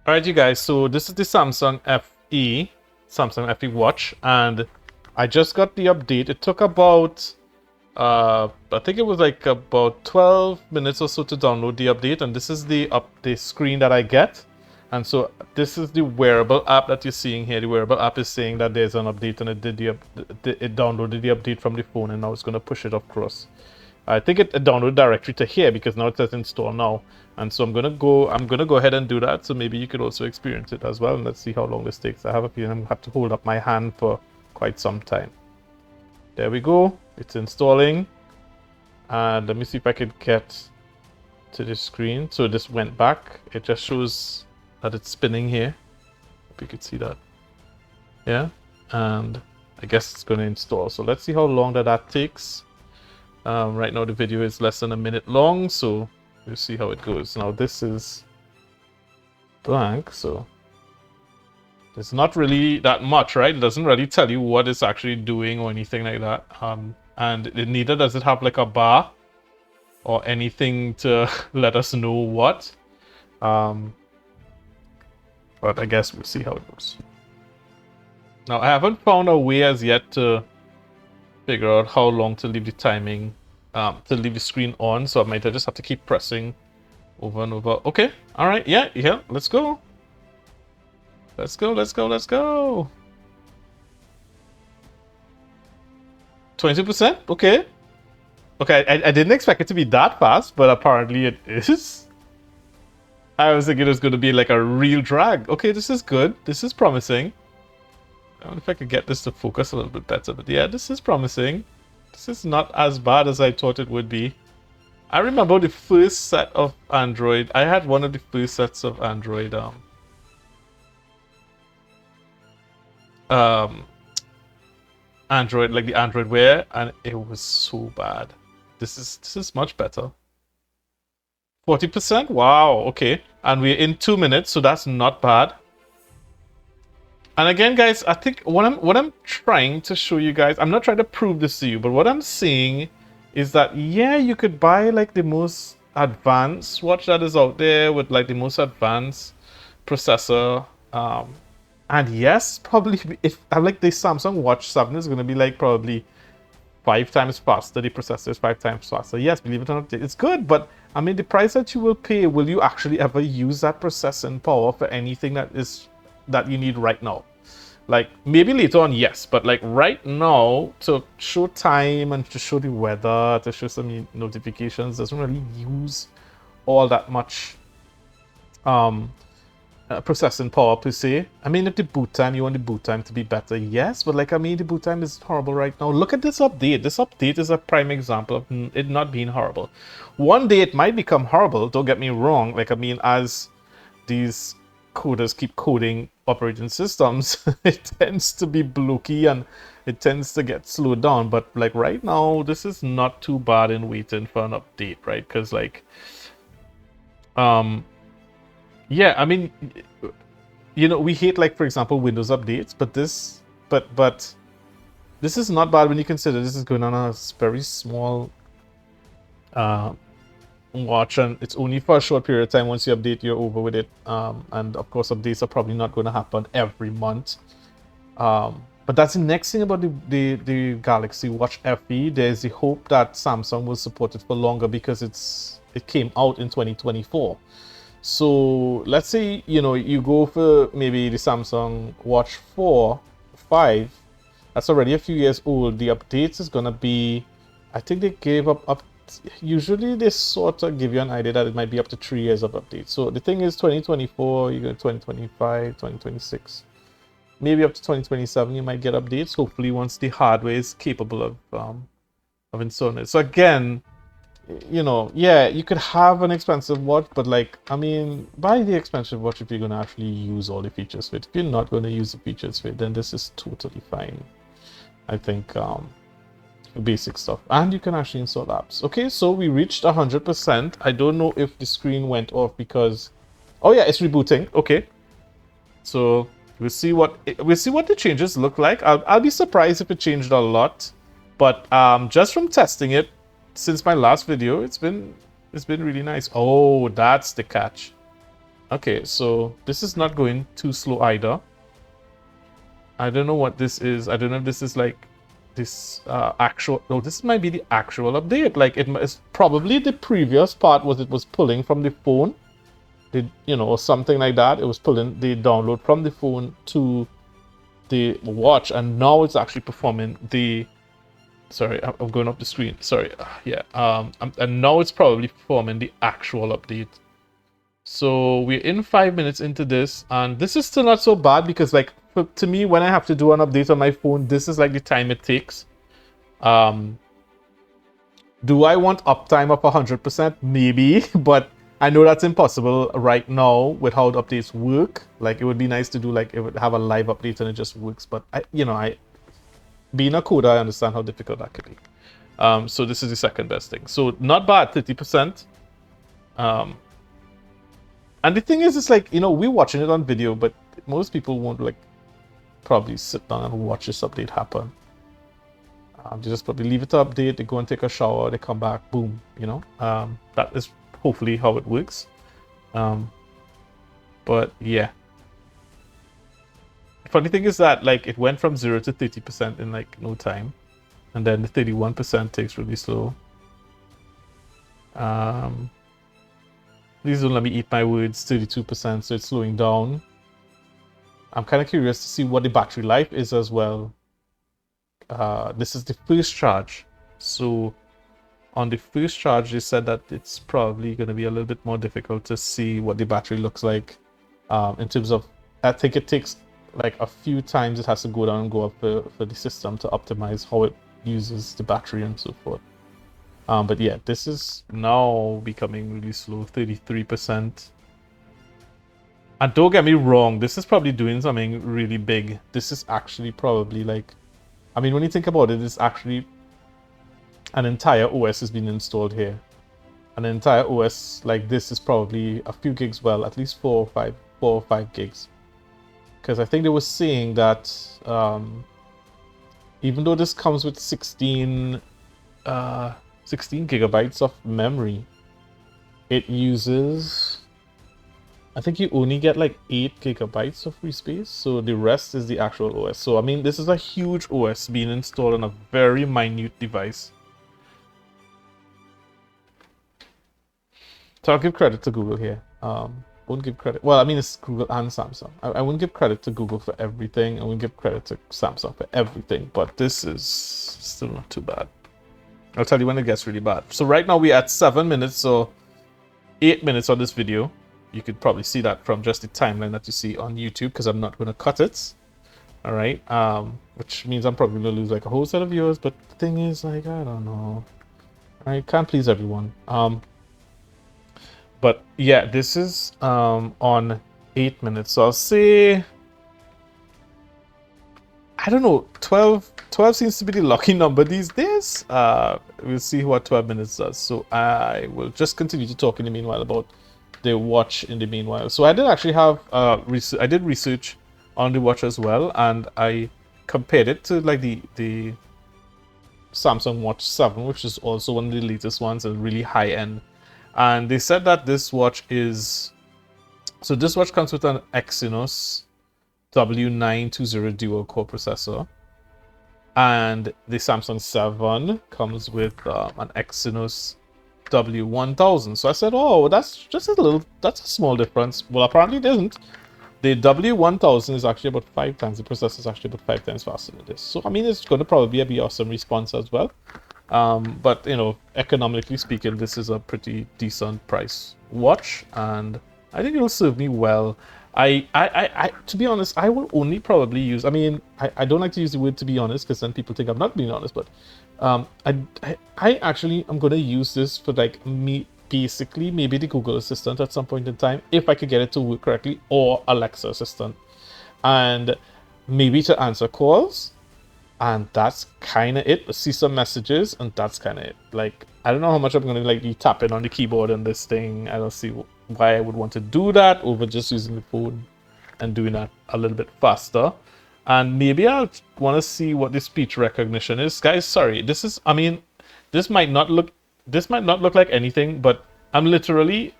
All right, you guys, so this is the Samsung FE watch, and I just got the update. It took about I think it was like about 12 minutes or so to download the update, and this is the screen that I get. And so this is the wearable app that you're seeing here. The wearable app is saying that there's an update, and it downloaded the update from the phone, and now it's going to push it across. I think it downloaded directly to here because now it says install now. And so I'm gonna go ahead and do that. So maybe you could also experience it as well. And let's see how long this takes. I have a feeling I'm gonna have to hold up my hand for quite some time. There we go. It's installing. And let me see if I could get to the screen. So this went back. It just shows that it's spinning here. Hope you could see that. Yeah. And I guess it's gonna install. So let's see how long that takes. Right now the video is less than a minute long, so we'll see how it goes. Now this is blank, so it's not really that much, right? It doesn't really tell you what it's actually doing or anything like that. And neither does it have like a bar or anything to let us know what. But I guess we'll see how it goes. Now I haven't found a way as yet to figure out how long to leave the timing, to leave the screen on, so I might just have to keep pressing over and over. Okay, all right, yeah, let's go. Let's go. 22%, okay. Okay, I didn't expect it to be that fast, but apparently it is. I was thinking it was going to be like a real drag. Okay, this is good. This is promising. I don't know if I could get this to focus a little bit better, but yeah, this is promising. This is not as bad as I thought it would be. I remember the first set of Android. I had one of the first sets of Android Android, like the Android Wear, and it was so bad. This is much better. 40%? Wow, okay. And we're in 2 minutes, so that's not bad. And again, guys, I think what I'm trying to show you guys, I'm not trying to prove this to you, but what I'm saying is that, yeah, you could buy like the most advanced watch that is out there with like the most advanced processor. And yes, probably if I like the Samsung Watch 7 is going to be like probably 5 times faster. The processor is 5 times faster. Yes, believe it or not, it's good. But I mean, the price that you will pay, will you actually ever use that processing power for anything that you need right now? Like maybe later on, yes, but like right now to show time and to show the weather, to show some notifications, doesn't really use all that much processing power per se. I mean, if the boot time, you want the boot time to be better, yes, but like I mean, the boot time is horrible right now. Look at this update. This update is a prime example of it not being horrible. One day it might become horrible, don't get me wrong. Like I mean, as these coders keep coding operating systems, it tends to be blocky and it tends to get slowed down. But like right now, this is not too bad in waiting for an update, right? Because like yeah, I mean, you know, we hate like for example Windows updates, but this is not bad when you consider this is going on a very small watch, and it's only for a short period of time. Once you update, you're over with it. And of course, updates are probably not going to happen every month. But that's the next thing about the Galaxy Watch FE. There's the hope that Samsung will support it for longer because it came out in 2024. So let's say, you know, you go for maybe the Samsung Watch 4, 5. That's already a few years old. The updates is gonna be, I think they gave up. Usually they sort of give you an idea that it might be up to 3 years of updates. So the thing is 2024, you go 2025, 2026, maybe up to 2027 you might get updates, hopefully once the hardware is capable of installing it. So again, you know, yeah, you could have an expensive watch, but like I mean, buy the expensive watch if you're going to actually use all the features with. If you're not going to use the features with, then this is totally fine. I think basic stuff, and you can actually install apps. Okay, so we reached 100%. I don't know if the screen went off because, oh yeah, it's rebooting. Okay, so we'll see what the changes look like. I'll be surprised if it changed a lot, but just from testing it since my last video, it's been really nice. Oh, that's the catch. Okay, so this is not going too slow either. I don't know what this is. I don't know if this is like this actual. No, this might be the actual update. Like it's probably the previous part was it was pulling from the phone, or something like that. It was pulling the download from the phone to the watch, and now it's actually performing the. Sorry, I'm going up the screen. Sorry, yeah. And now it's probably performing the actual update. So we're in 5 minutes into this, and this is still not so bad because, like, to me, when I have to do an update on my phone, this is like the time it takes. Do I want uptime of 100%? Maybe, but I know that's impossible right now with how the updates work. Like, it would be nice to do like it would have a live update and it just works. But I being a coder, I understand how difficult that could be. So this is the second best thing. So not bad, 30%. And the thing is, it's like, we're watching it on video, but most people won't like probably sit down and watch this update happen. They just probably leave it to update, they go and take a shower, they come back, boom, that is hopefully how it works. But yeah. The funny thing is that like it went from 0 to 30% in like no time. And then the 31% takes really slow. Please don't let me eat my words, 32%, so it's slowing down. I'm kind of curious to see what the battery life is as well. This is the first charge. So on the first charge, they said that it's probably going to be a little bit more difficult to see what the battery looks like. In terms of, I think it takes like a few times it has to go down and go up for the system to optimize how it uses the battery and so forth. But yeah, this is now becoming really slow, 33%. And don't get me wrong, this is probably doing something really big. This is actually probably like, I mean, when you think about it, it's actually an entire OS has been installed here. An entire OS like this is probably a few gigs, well, at least 4 or 5 gigs. Because I think they were saying that even though this comes with 16 gigabytes of memory, it uses, I think you only get like 8 gigabytes of free space, so the rest is the actual OS. So I mean, this is a huge OS being installed on a very minute device. So I'll give credit to Google here. Wouldn't give credit, well, I mean, it's Google and Samsung. I wouldn't give credit to Google for everything. I wouldn't give credit to Samsung for everything, but this is still not too bad. I'll tell you when it gets really bad. So right now we're at 7 minutes, so 8 minutes on this video. You could probably see that from just the timeline that you see on YouTube, because I'm not going to cut it. All right, which means I'm probably going to lose like a whole set of viewers, but the thing is, like, I don't know. I can't please everyone. But yeah, this is on 8 minutes. So I'll say, I don't know, 12 seems to be the lucky number these days. We'll see what 12 minutes does. So I will just continue to talk in the meanwhile about the watch in the meanwhile. So I did actually have I did research on the watch as well, and I compared it to like the Samsung Watch 7, which is also one of the latest ones and really high end. And they said that this watch is, so this watch comes with an Exynos W920 dual core processor, and the Samsung 7 comes with an Exynos W1000. So I said, oh, that's just that's a small difference. Well, apparently it isn't. The W1000 is actually about 5 times, the processor is actually about 5 times faster than this. So I mean, it's going to probably be awesome response as well. But economically speaking, this is a pretty decent price watch, and I think it'll serve me well. I to be honest, I will only probably use, I mean, I don't like to use the word to be honest, because then people think I'm not being honest, but I actually am going to use this for like basically maybe the Google Assistant at some point in time, if I could get it to work correctly, or Alexa Assistant, and maybe to answer calls. And that's kind of it. See some messages, and that's kind of it. Like, I don't know how much I'm going to like be tapping on the keyboard on this thing. I don't see why I would want to do that over just using the phone and doing that a little bit faster. And maybe I'll want to see what the speech recognition is. Guys, sorry. This is, I mean, this might not look like anything, but I'm literally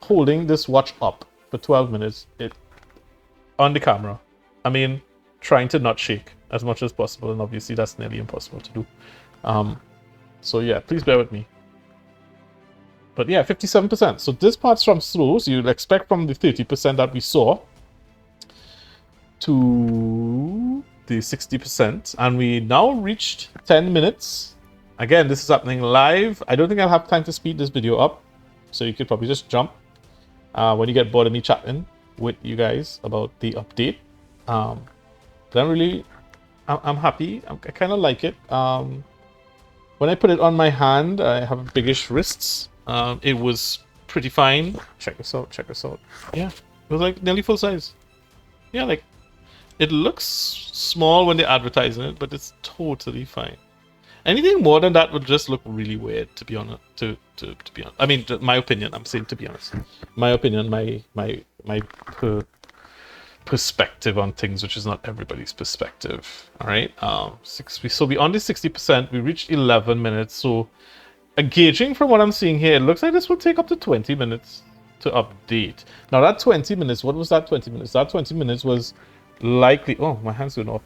holding this watch up. for 12 minutes on the camera. I mean, trying to not shake as much as possible, and obviously that's nearly impossible to do. So yeah, please bear with me. But yeah, 57%. So this part's from slow, so you'd expect from the 30% that we saw to the 60%. And we now reached 10 minutes. Again, this is happening live. I don't think I'll have time to speed this video up, so you could probably just jump when you get bored of me chatting with you guys about the update. But I'm happy. I kind of like it. When I put it on my hand, I have biggish wrists. It was pretty fine. Check this out. Check this out. Yeah, it was like nearly full size. Yeah, like it looks small when they're advertising it, but it's totally fine. Anything more than that would just look really weird, to be honest. To be honest, I mean, my opinion. I'm saying to be honest, my opinion, my perspective on things, which is not everybody's perspective. All right. So we on the 60%. We reached 11 minutes. So, gauging from what I'm seeing here, it looks like this will take up to 20 minutes to update. Now that 20 minutes, what was that 20 minutes? That 20 minutes was likely. Oh, my hand's going off.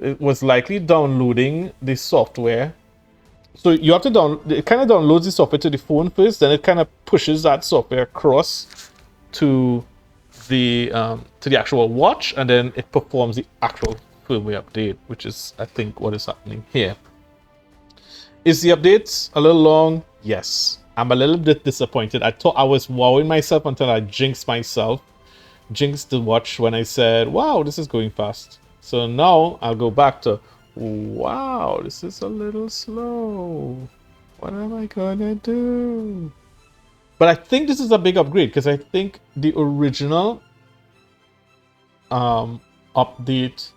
It was likely downloading the software. So you have to it kind of downloads the software to the phone first, then it kind of pushes that software across to the actual watch, and then it performs the actual firmware update, which is, I think, what is happening here. Is the update a little long? Yes. I'm a little bit disappointed. I thought I was wowing myself until I jinxed the watch when I said, wow, this is going fast. So now I'll go back to, wow, this is a little slow. What am I gonna do? But I think this is a big upgrade, because I think the original update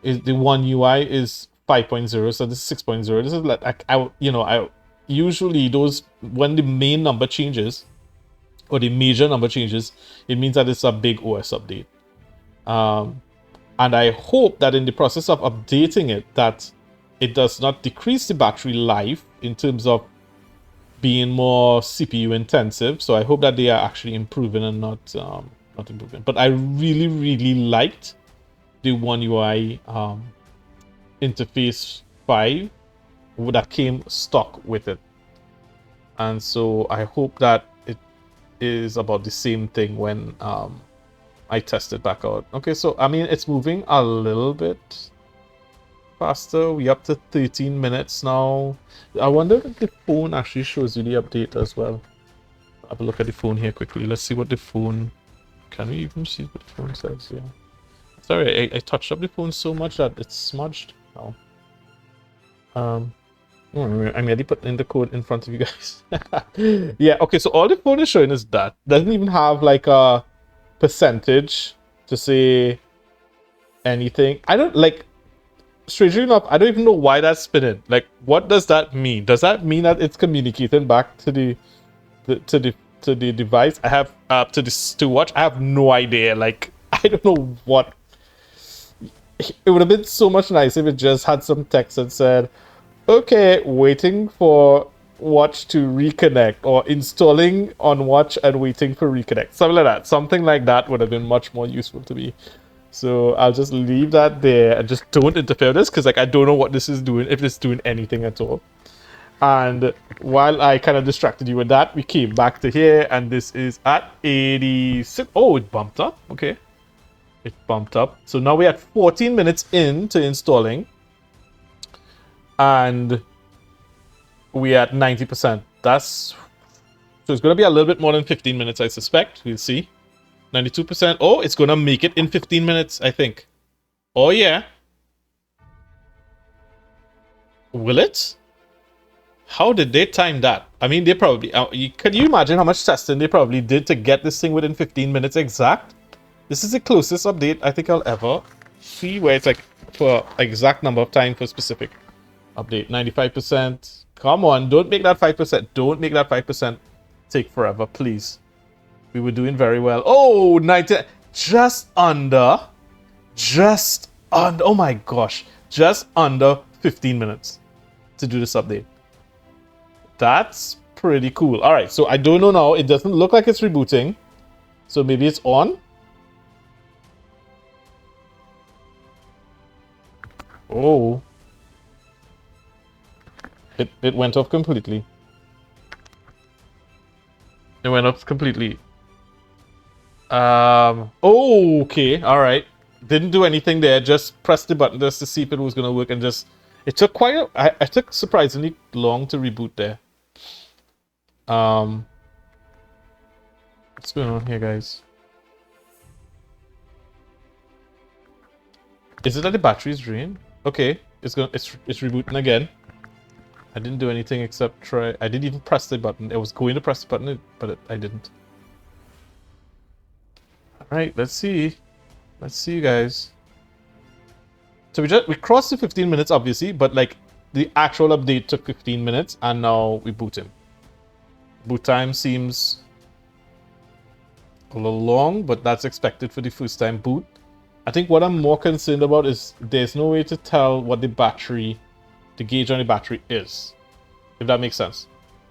is the One UI is 5.0, so this is 6.0. This is like I usually those, when the main number changes or the major number changes, it means that it's a big OS update. And I hope that in the process of updating it, that it does not decrease the battery life in terms of being more CPU intensive. So I hope that they are actually improving and not improving. But I really liked the One UI interface 5 that came stock with it. And so I hope that it is about the same thing when I test it back out. Okay, so I mean, it's moving a little bit faster. We up to 13 minutes now. I wonder if the phone actually shows you the update as well. Have a look at the phone here quickly. Let's see what the phone... Can we even see what the phone says? Yeah. Sorry, I touched up the phone so much that it's smudged now. I'm already putting the code in front of you guys. Yeah, okay, so all the phone is showing is that. Doesn't even have like a percentage to say anything. I don't like, strangely enough, I don't even know why that's spinning. Like, what does that mean? Does that mean that it's communicating back to the device? I have to watch. I have no idea. Like, I don't know what. It would have been so much nicer if it just had some text that said, okay, waiting for watch to reconnect, or installing on watch and waiting for reconnect. Something like that. Something like that would have been much more useful to me. So I'll just leave that there and just don't interfere with this, because like I don't know what this is doing, if it's doing anything at all. And while I kind of distracted you with that, we came back to here, and this is at 86. Oh, it bumped up. Okay. It bumped up. So now we're at 14 minutes into installing. And we're at 90%. So it's going to be a little bit more than 15 minutes, I suspect. We'll see. 92%. Oh, it's going to make it in 15 minutes, I think. Oh, yeah. Will it? How did they time that? I mean, they probably... can you imagine how much testing they probably did to get this thing within 15 minutes exact? This is the closest update I think I'll ever see, where it's like for exact number of time for specific update. 95%. Come on, don't make that 5%. Don't make that 5% take forever, please. We were doing very well. Oh, 90. Just under. Oh my gosh. Just under 15 minutes to do this update. That's pretty cool. All right, so I don't know now. It doesn't look like it's rebooting. So maybe it's on? Oh. It went off completely. It went off completely. Oh, okay, alright. Didn't do anything there, just pressed the button just to see if it was gonna work and just... It took quite a... I took surprisingly long to reboot there. What's going on here, guys? Is it that the battery's drained? Okay, it's rebooting again. I didn't do anything except try... I didn't even press the button. I was going to press the button, but I didn't. Alright, let's see. Let's see, guys. So we crossed the 15 minutes, obviously, but like the actual update took 15 minutes, and now we boot him. Boot time seems a little long, but that's expected for the first time boot. I think what I'm more concerned about is there's no way to tell what the gauge on the battery is, if that makes sense.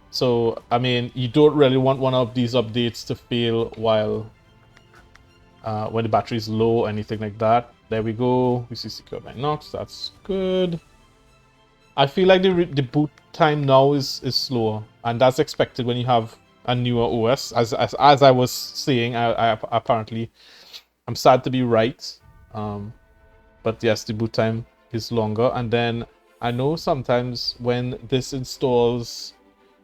So, I mean, you don't really want one of these updates to fail while when the battery is low or anything like that. There we go. We see secure by Knox. That's good. I feel like the boot time now is slower, and that's expected when you have a newer OS. As I was saying, I apparently I'm sad to be right, but yes, the boot time is longer. And then I know sometimes when this installs,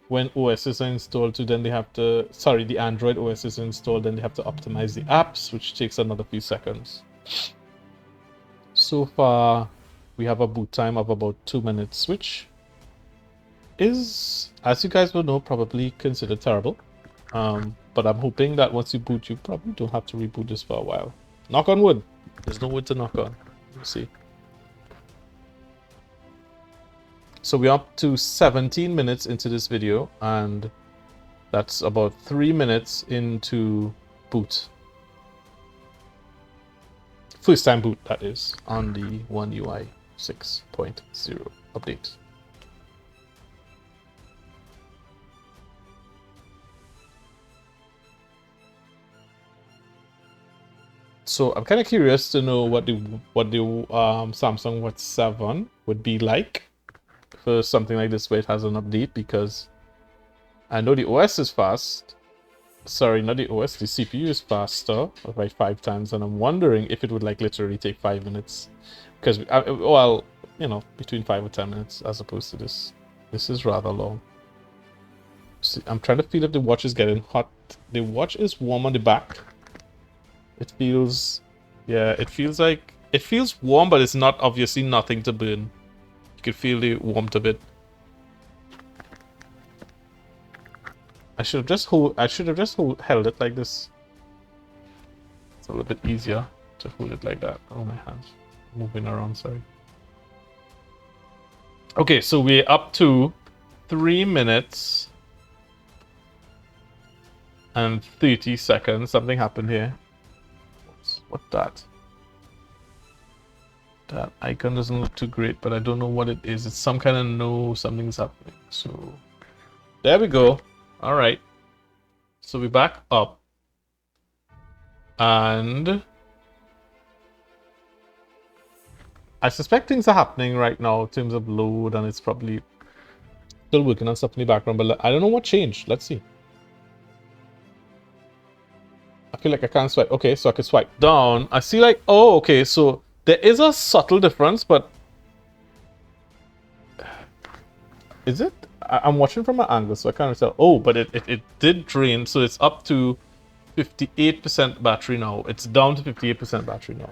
when OSs are installed too, then they have to, sorry, the Android OS is installed, then they have to optimize the apps, which takes another few seconds. So far, we have a boot time of about 2 minutes, which is, as you guys will know, probably considered terrible. But I'm hoping that once you boot, you probably don't have to reboot this for a while. Knock on wood. There's no wood to knock on. We'll see. So we're up to 17 minutes into this video, and that's about 3 minutes into boot. First time boot, that is, on the One UI 6.0 update. So I'm kind of curious to know what the Samsung Watch 7 would be like for something like this where it has an update, because I know the OS is fast. Sorry, not the OS, the CPU is faster by 5 times, and I'm wondering if it would like literally take 5 minutes. Because, well, you know, between 5 or 10 minutes as opposed to this. This is rather long. See, I'm trying to feel if the watch is getting hot. The watch is warm on the back. It feels, yeah, it feels like, it feels warm, but it's not, obviously nothing to burn. You can feel the warmth of it. I should have just held it like this. It's a little bit easier to hold it like that. Oh, my hands moving around, sorry. Okay, so we're up to 3 minutes and 30 seconds. Something happened here. What's that? That icon doesn't look too great, but I don't know what it is. It's some kind of no, something's happening. So there we go. All right. So we're back up. And I suspect things are happening right now in terms of load, and it's probably still working on stuff in the background, but I don't know what changed. Let's see. I feel like I can't swipe. Okay, so I can swipe down. I see like, oh, okay, so there is a subtle difference, but is it? I'm watching from an angle, so I can't tell. Oh, but it did drain, so it's up to 58% battery now. It's down to 58% battery now.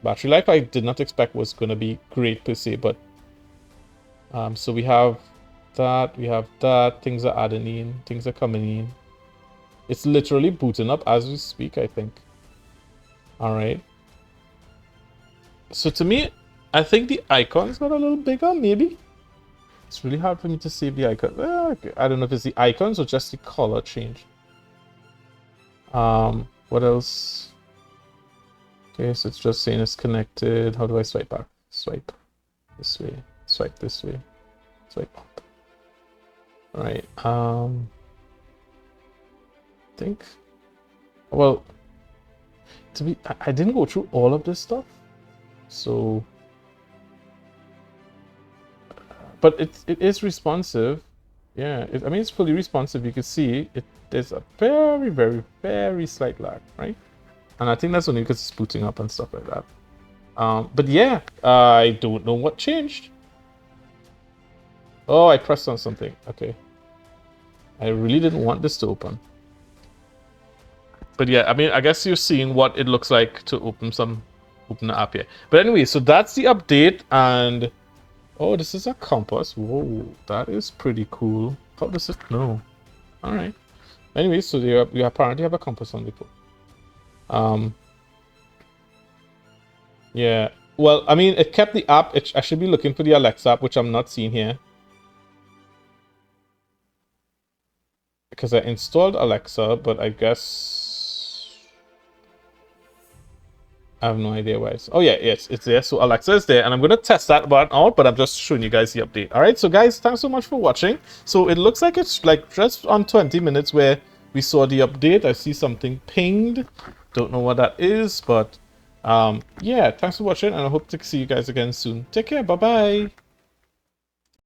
Battery life I did not expect was going to be great per se, but so we have that, things are adding in, things are coming in. It's literally booting up as we speak, I think. All right. So to me, I think the icons got a little bigger, maybe. It's really hard for me to save the icon. Okay. I don't know if it's the icons or just the color change. What else? Okay, so it's just saying it's connected. How do I swipe back? Swipe this way. Swipe this way. Swipe up. All right. I think Well, I didn't go through all of this stuff, so, but it is responsive. Yeah, I mean, it's fully responsive. You can see there's a very, very, very slight lag, right? And I think that's only because it's booting up and stuff like that. But yeah, I don't know what changed. Oh, I pressed on something. Okay. I really didn't want this to open. But yeah, I mean, I guess you're seeing what it looks like to open the app here. But anyway, so that's the update, and oh, this is a compass. Whoa, that is pretty cool. How does it know? All right. Anyway, so you apparently have a compass on the phone. Yeah. Well, I mean, it kept the app. I should be looking for the Alexa app, which I'm not seeing here. Because I installed Alexa, but I guess I have no idea where it's... Oh yeah, yes, it's there. So Alexa is there, and I'm going to test that button out, but I'm just showing you guys the update. All right, so guys, thanks so much for watching. So it looks like it's like just on 20 minutes where we saw the update. I see something pinged. Don't know what that is, but yeah, thanks for watching, and I hope to see you guys again soon. Take care. Bye-bye.